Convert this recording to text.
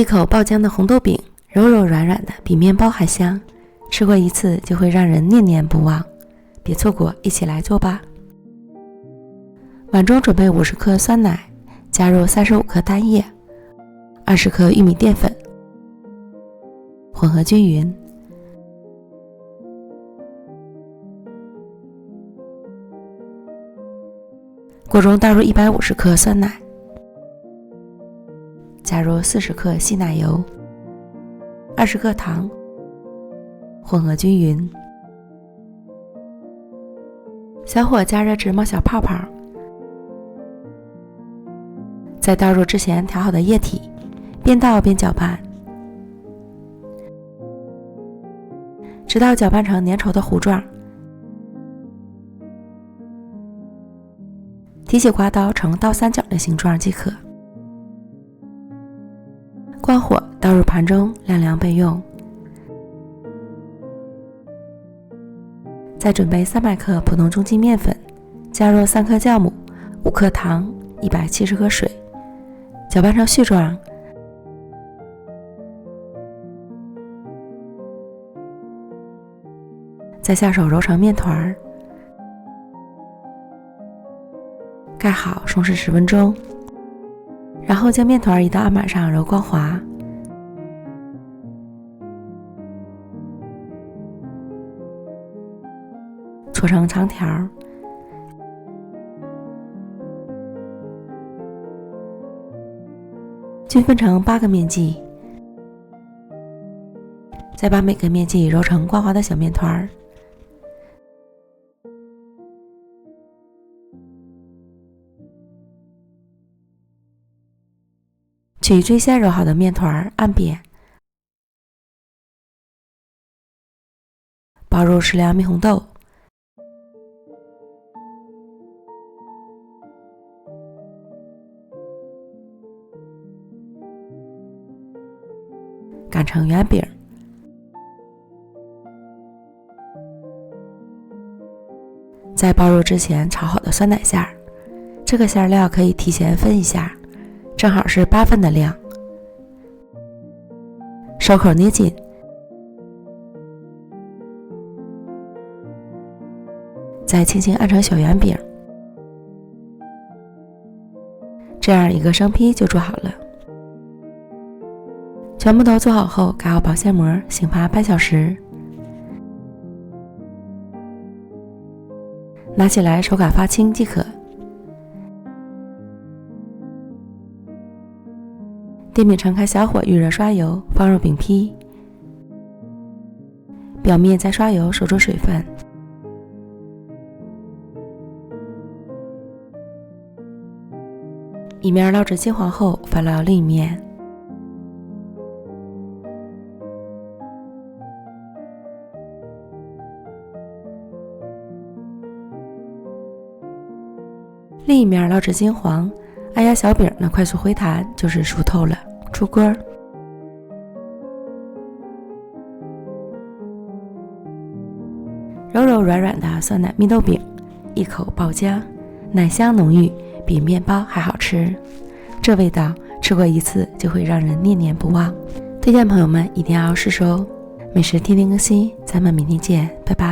一口爆浆的红豆饼，柔柔软软的，比面包还香，吃过一次就会让人念念不忘。别错过，一起来做吧。碗中准备50克酸奶，加入35克蛋液，20克玉米淀粉，混合均匀。锅中倒入150克酸奶，加入40克细奶油，20克糖，混合均匀。小火加热至冒小泡泡，再倒入之前调好的液体，边倒边搅拌，直到搅拌成粘稠的糊状。提起刮刀呈倒三角的形状即可。关火，倒入盘中晾凉备用。再准备300克普通中筋面粉，加入3克酵母、5克糖、170克水，搅拌成絮状。再下手揉成面团，盖好松弛10分钟，然后将面团移到案板上揉光滑。搓成长条，均分成8个面剂，再把每个面剂揉成光滑的小面团。取最先揉好的面团按扁，包入适量蜜红豆，擀成圆饼，再包入之前炒好的酸奶馅儿。这个馅料可以提前分一下，正好是8份的量，手口捏紧，再轻轻按成小圆饼，这样一个生坯就做好了。全部都做好后，盖好保鲜膜，醒发半小时。拿起来手感发轻即可。电饼盛开小火预热刷油，放入饼坯，表面再刷油锁住水分。一面烙至金黄后，翻烙另一面。另一面烙至金黄，按压小饼呢，快速回弹就是熟透了，出锅。柔柔软软的酸奶蜜豆饼，一口爆浆，奶香浓郁，比面包还好吃。这味道吃过一次就会让人念念不忘，推荐朋友们一定要试试哦。美食天天更新，咱们明天见，拜拜。